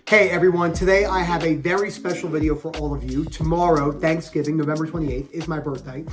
Hey everyone, today I have a very special video for all of you. Tomorrow, Thanksgiving, November 28th, is my birthday.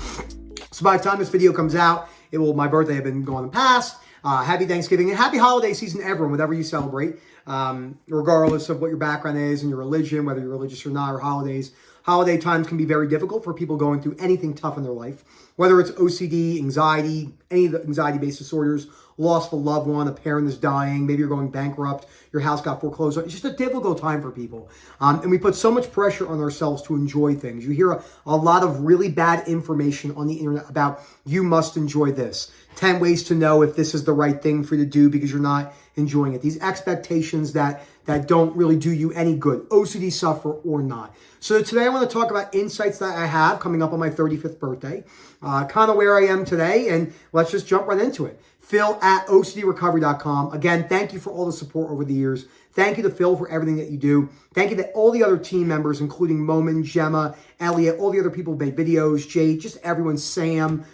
So by the time this video comes out, my birthday have been gone past. Happy Thanksgiving and happy holiday season everyone, whatever you celebrate, regardless of what your background is and your religion, whether you're religious or not, or holidays. Holiday times can be very difficult for people going through anything tough in their life, whether it's OCD, anxiety, any of the anxiety-based disorders, loss of a loved one, a parent is dying, maybe you're going bankrupt, your house got foreclosed on. It's just a difficult time for people. And we put so much pressure on ourselves to enjoy things. You hear a lot of really bad information on the internet about you must enjoy this. 10 ways to know if this is the right thing for you to do because you're not enjoying it. These expectations that don't really do you any good, OCD suffer or not. So today I want to talk about insights that I have coming up on my 35th birthday, kind of where I am today, and let's just jump right into it. Phil at OCDrecovery.com. Again, thank you for all the support over the years. Thank you to Phil for everything that you do. Thank you to all the other team members, including Momin, Gemma, Elliot, all the other people who made videos, Jade, just everyone, Sam,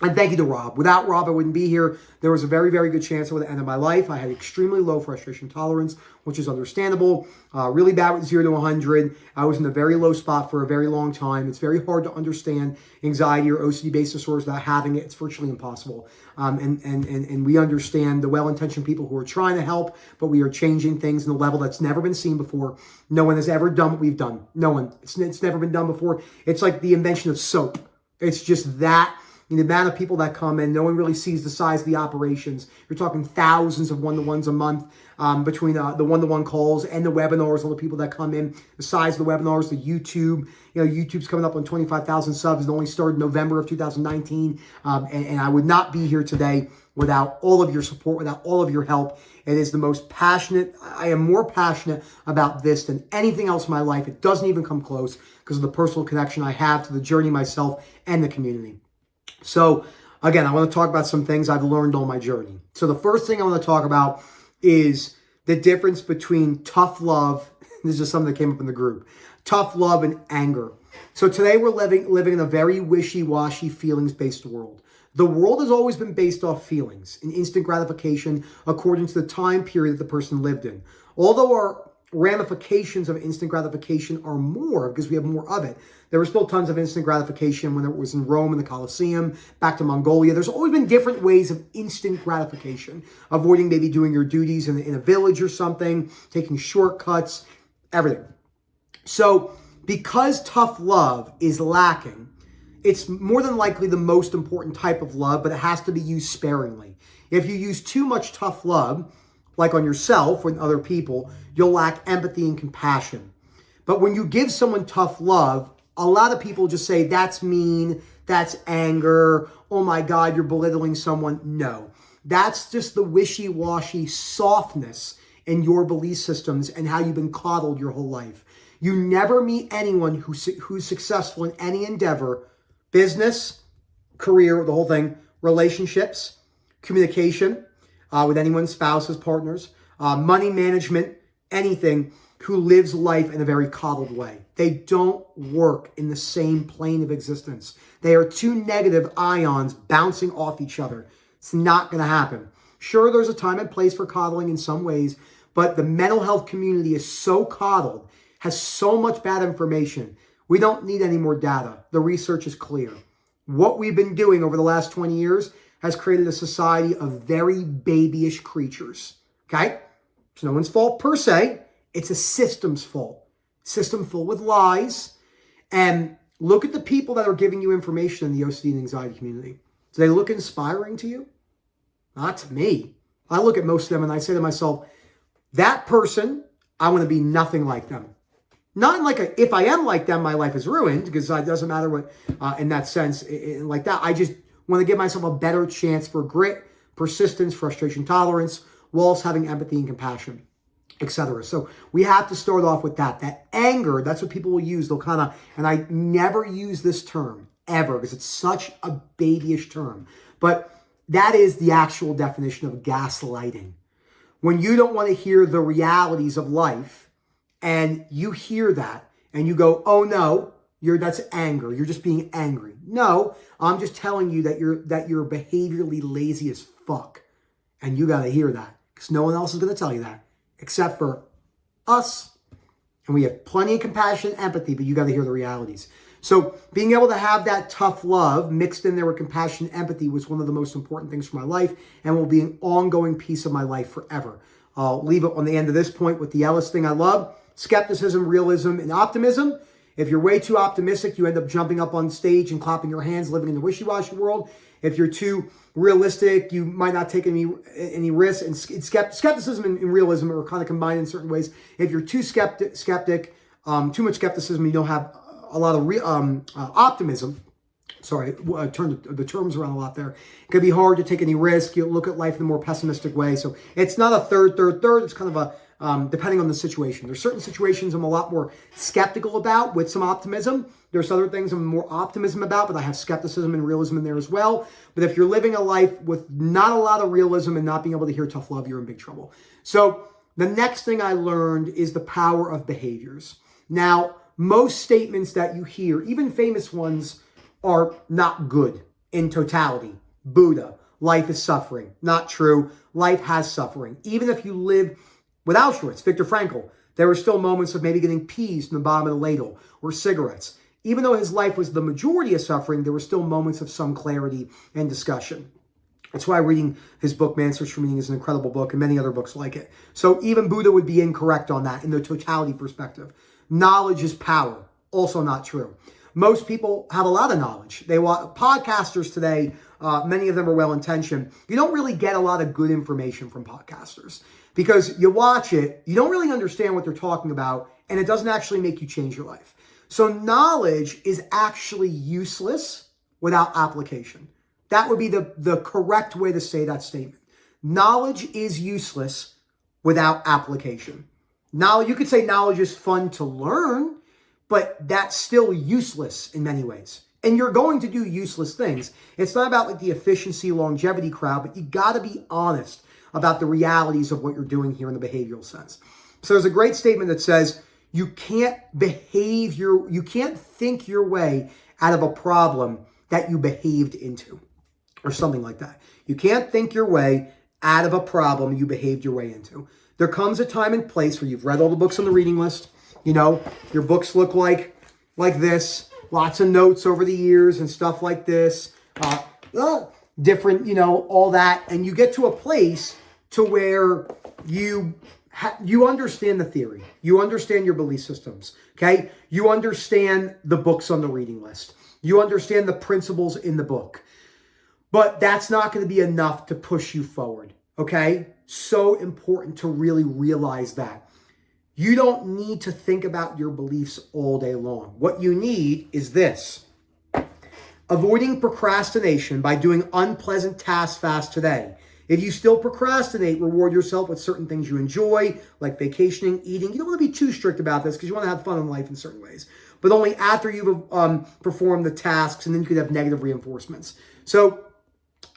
and thank you to Rob. Without Rob, I wouldn't be here. There was a very, very good chance it would end of my life. I had extremely low frustration tolerance, which is understandable. Really bad with 0 to 100. I was in a very low spot for a very long time. It's very hard to understand anxiety or OCD-based disorders without having it. It's virtually impossible. And we understand the well-intentioned people who are trying to help, but we are changing things in a level that's never been seen before. No one has ever done what we've done. No one. It's never been done before. It's like the invention of soap. It's just that. The amount of people that come in, no one really sees the size of the operations. You're talking thousands of one-to-ones a month between the one-to-one calls and the webinars, all the people that come in, the size of the webinars, the YouTube. YouTube's coming up on 25,000 subs. It only started November of 2019. And I would not be here today without all of your support, without all of your help. It is the most passionate. I am more passionate about this than anything else in my life. It doesn't even come close because of the personal connection I have to the journey myself and the community. So again, I want to talk about some things I've learned on my journey. So the first thing I want to talk about is the difference between tough love. This is something that came up in the group. Tough love and anger. So today we're living in a very wishy-washy feelings-based world. The world has always been based off feelings and instant gratification according to the time period that the person lived in. Although our ramifications of instant gratification are more because we have more of it. There were still tons of instant gratification when it was in Rome in the Colosseum, back to Mongolia. There's always been different ways of instant gratification, avoiding maybe doing your duties in a village or something, taking shortcuts, everything. So because tough love is lacking, it's more than likely the most important type of love, but it has to be used sparingly. If you use too much tough love, like on yourself or in other people, you'll lack empathy and compassion. But when you give someone tough love, a lot of people just say, that's mean, that's anger, oh my God, you're belittling someone. No, that's just the wishy-washy softness in your belief systems and how you've been coddled your whole life. You never meet anyone who's successful in any endeavor, business, career, the whole thing, relationships, communication, with anyone's spouses, partners, money management, anything, who lives life in a very coddled way. They don't work in the same plane of existence. They are two negative ions bouncing off each other. It's not going to happen. Sure, there's a time and place for coddling in some ways, but the mental health community is so coddled, has so much bad information. We don't need any more data. The research is clear. What we've been doing over the last 20 years has created a society of very babyish creatures, okay? It's no one's fault per se. It's a system's fault. System full with lies. And look at the people that are giving you information in the OCD and anxiety community. Do they look inspiring to you? Not to me. I look at most of them and I say to myself, that person, I want to be nothing like them. Not like if I am like them, my life is ruined because it doesn't matter what, in that sense, like that. I just want to give myself a better chance for grit, persistence, frustration tolerance, whilst having empathy and compassion, etc. So we have to start off with that. That anger, that's what people will use. They'll kind of, and I never use this term ever because it's such a babyish term, but that is the actual definition of gaslighting. When you don't want to hear the realities of life and you hear that and you go, oh no, that's anger. You're just being angry. No, I'm just telling you that you're behaviorally lazy as fuck. And you got to hear that because no one else is going to tell you that except for us. And we have plenty of compassion and empathy, but you got to hear the realities. So being able to have that tough love mixed in there with compassion and empathy was one of the most important things for my life and will be an ongoing piece of my life forever. I'll leave it on the end of this point with the Ellis thing I love. Skepticism, realism, and optimism. If you're way too optimistic, you end up jumping up on stage and clapping your hands, living in the wishy-washy world. If you're too realistic, you might not take any risks. And skepticism and realism are kind of combined in certain ways. If you're too skeptic, too much skepticism, you don't have a lot of optimism. Sorry, I turned the terms around a lot there. It could be hard to take any risk. You look at life in a more pessimistic way. So it's not a third. It's kind of a, depending on the situation. There's certain situations I'm a lot more skeptical about with some optimism. There's other things I'm more optimism about, but I have skepticism and realism in there as well. But if you're living a life with not a lot of realism and not being able to hear tough love, you're in big trouble. So the next thing I learned is the power of behaviors. Now, most statements that you hear, even famous ones, are not good in totality. Buddha, life is suffering. Not true. Life has suffering. Even if you live with Auschwitz, Viktor Frankl, there were still moments of maybe getting peas from the bottom of the ladle or cigarettes. Even though his life was the majority of suffering, there were still moments of some clarity and discussion. That's why reading his book, Man's Search for Meaning, is an incredible book, and many other books like it. So even Buddha would be incorrect on that in the totality perspective. Knowledge is power. Also not true. Most people have a lot of knowledge. They want podcasters today. Many of them are well-intentioned. You don't really get a lot of good information from podcasters because you watch it, you don't really understand what they're talking about, and it doesn't actually make you change your life. So knowledge is actually useless without application. That would be the correct way to say that statement. Knowledge is useless without application. Now, you could say knowledge is fun to learn, but that's still useless in many ways. And you're going to do useless things. It's not about like the efficiency, longevity crowd, but you got to be honest about the realities of what you're doing here in the behavioral sense. So there's a great statement that says, you can't think your way out of a problem that you behaved into, or something like that. You can't think your way out of a problem you behaved your way into. There comes a time and place where you've read all the books on the reading list. You know, your books look like this, lots of notes over the years and stuff like this, different, all that. And you get to a place to where you understand the theory. You understand your belief systems, okay? You understand the books on the reading list. You understand the principles in the book. But that's not going to be enough to push you forward, okay? So important to really realize that. You don't need to think about your beliefs all day long. What you need is this. Avoiding procrastination by doing unpleasant tasks fast today. If you still procrastinate, reward yourself with certain things you enjoy, like vacationing, eating. You don't want to be too strict about this because you want to have fun in life in certain ways. But only after you've performed the tasks, and then you could have negative reinforcements. So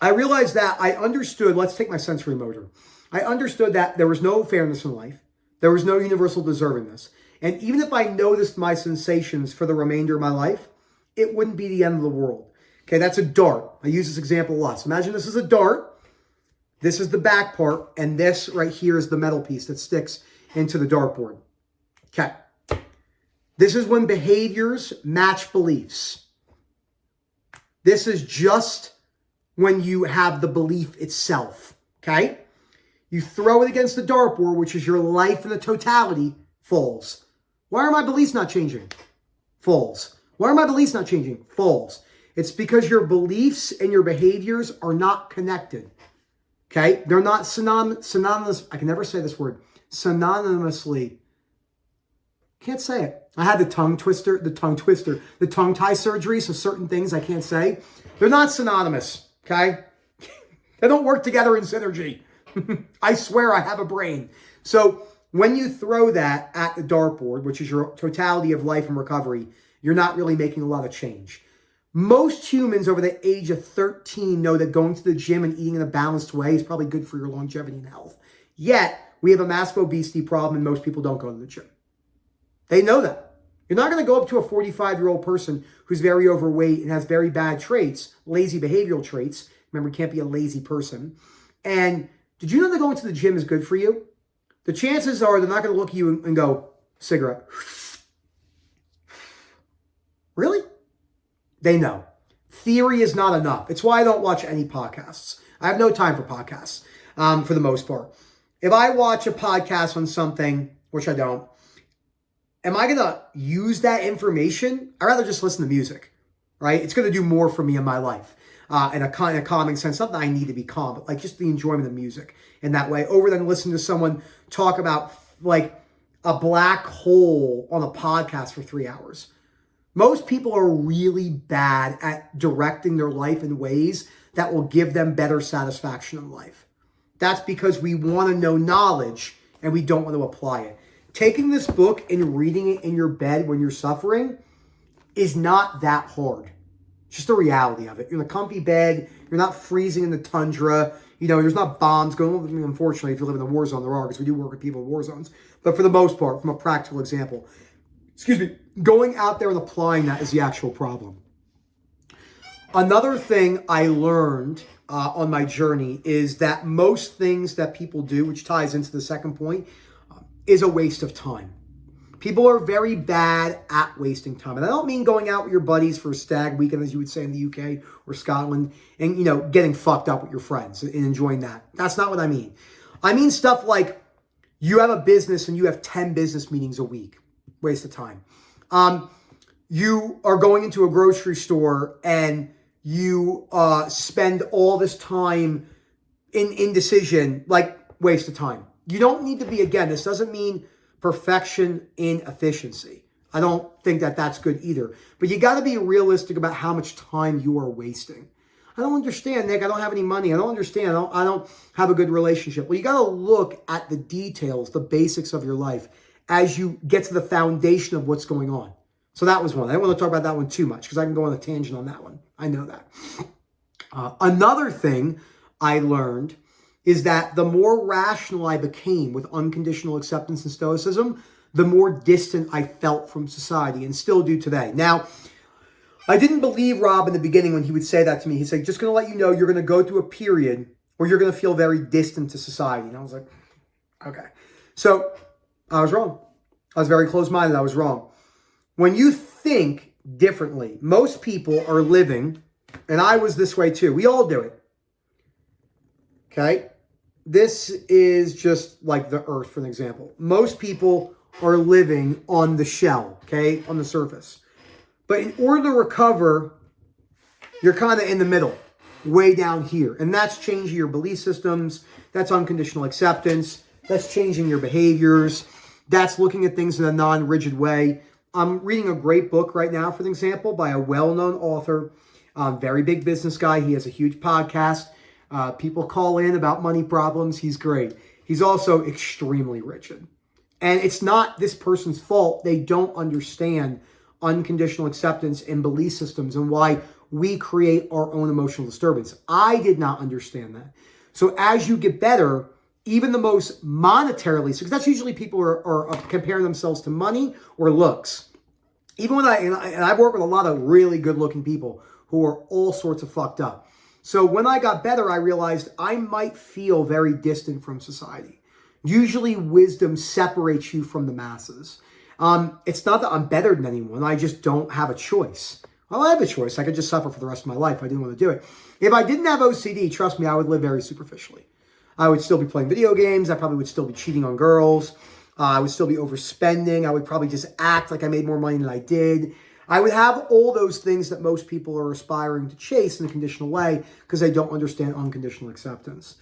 I realized that I understood, let's take my sensory motor. I understood that there was no fairness in life. There was no universal deservingness. And even if I noticed my sensations for the remainder of my life, it wouldn't be the end of the world. Okay, that's a dart. I use this example a lot. So imagine this is a dart. This is the back part, and this right here is the metal piece that sticks into the dartboard. Okay. This is when behaviors match beliefs. This is just when you have the belief itself. Okay? You throw it against the dartboard, which is your life in the totality, falls. Why are my beliefs not changing? Falls. Why are my beliefs not changing? Falls. It's because your beliefs and your behaviors are not connected. Okay? They're not synonymous. I can never say this word. Synonymously. Can't say it. I had the tongue tie surgery, so certain things I can't say. They're not synonymous. Okay? They don't work together in synergy. I swear I have a brain. So when you throw that at the dartboard, which is your totality of life and recovery, you're not really making a lot of change. Most humans over the age of 13 know that going to the gym and eating in a balanced way is probably good for your longevity and health. Yet, we have a massive obesity problem and most people don't go to the gym. They know that. You're not going to go up to a 45-year-old person who's very overweight and has very bad traits, lazy behavioral traits. Remember, you can't be a lazy person. And did you know that going to the gym is good for you? the chances are they're not going to look at you and go, cigarette. Really? They know. Theory is not enough. It's why I don't watch any podcasts. I have no time for podcasts for the most part. If I watch a podcast on something, which I don't, am I going to use that information? I'd rather just listen to music, right? It's going to do more for me in my life in a kind of calming sense. Not that I need to be calm, but like just the enjoyment of music in that way, over than listening to someone talk about like a black hole on a podcast for 3 hours. Most people are really bad at directing their life in ways that will give them better satisfaction in life. That's because we want to know knowledge and we don't want to apply it. Taking this book and reading it in your bed when you're suffering is not that hard. It's just the reality of it. You're in a comfy bed. You're not freezing in the tundra. You know, there's not bombs going on. I mean, unfortunately, if you live in a war zone, there are, because we do work with people in war zones. But for the most part, from a practical example, going out there and applying that is the actual problem. Another thing I learned on my journey is that most things that people do, which ties into the second point, is a waste of time. People are very bad at wasting time. And I don't mean going out with your buddies for a stag weekend, as you would say in the UK or Scotland, and, you know, getting fucked up with your friends and enjoying that. That's not what I mean. I mean stuff like you have a business and you have 10 business meetings a week. Waste of time. You are going into a grocery store and you spend all this time in indecision, like waste of time. You don't need to be, again, this doesn't mean perfection in efficiency. I don't think that that's good either. But you got to be realistic about how much time you are wasting. I don't understand, Nick. I don't have any money. I don't understand. I don't have a good relationship. Well, you got to look at the details, the basics of your life as you get to the foundation of what's going on. So that was one. I don't want to talk about that one too much because I can go on a tangent on that one. I know that. Another thing I learned is that the more rational I became with unconditional acceptance and stoicism, the more distant I felt from society, and still do today. Now, I didn't believe Rob in the beginning when he would say that to me. He'd say, just going to let you know, you're going to go through a period where you're going to feel very distant to society. And I was like, okay. So I was wrong. I was very close-minded. I was wrong. When you think differently, most people are living, and I was this way too. We all do it. Okay? This is just like the earth, for an example. Most people are living on the shell, okay, on the surface. But in order to recover, you're kind of in the middle, way down here. And that's changing your belief systems. That's unconditional acceptance. That's changing your behaviors. That's looking at things in a non-rigid way. I'm reading a great book right now, for an example, by a well-known author, very big business guy. He has a huge podcast. People call in about money problems. He's great. He's also extremely rigid. And it's not this person's fault. They don't understand unconditional acceptance and belief systems and why we create our own emotional disturbance. I did not understand that. So as you get better, even the most monetarily, because that's usually people are comparing themselves to money or looks. Even when I've worked with a lot of really good looking people who are all sorts of fucked up. So when I got better, I realized I might feel very distant from society. Usually wisdom separates you from the masses. It's not that I'm better than anyone. I just don't have a choice. Well, I have a choice. I could just suffer for the rest of my life. I didn't want to do it. If I didn't have OCD, trust me, I would live very superficially. I would still be playing video games. I probably would still be cheating on girls. I would still be overspending. I would probably just act like I made more money than I did. I would have all those things that most people are aspiring to chase in a conditional way because they don't understand unconditional acceptance.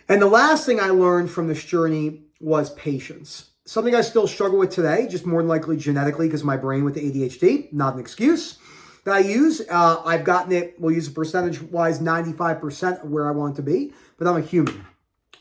And the last thing I learned from this journey was patience. Something I still struggle with today, just more than likely genetically because of my brain with the ADHD, not an excuse that I use. I've gotten it, we'll use it percentage-wise, 95% of where I want it to be, but I'm a human.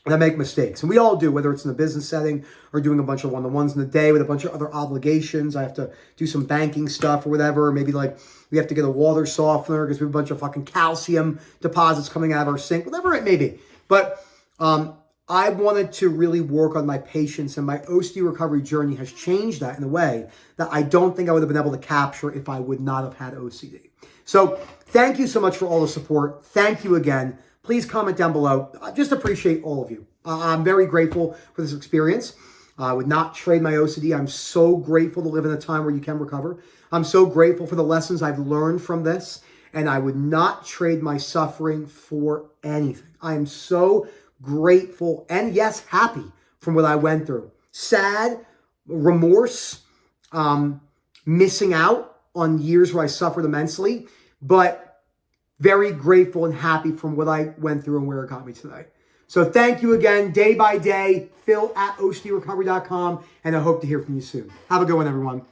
And I make mistakes. And we all do, whether it's in a business setting or doing a bunch of one-on-ones in the day with a bunch of other obligations. I have to do some banking stuff or whatever. Maybe like we have to get a water softener because we have a bunch of fucking calcium deposits coming out of our sink, whatever it may be. But I wanted to really work on my patience, and my OCD recovery journey has changed that in a way that I don't think I would have been able to capture if I would not have had OCD. So thank you so much for all the support. Thank you again. please comment down below. I just appreciate all of you. I'm very grateful for this experience. I would not trade my OCD. I'm so grateful to live in a time where you can recover. I'm so grateful for the lessons I've learned from this, and I would not trade my suffering for anything. I am so grateful and, yes, happy from what I went through. Sad, remorse, missing out on years where I suffered immensely, but very grateful and happy from what I went through and where it got me today. So thank you again, day by day, Phil at OCDrecovery.com, and I hope to hear from you soon. Have a good one, everyone.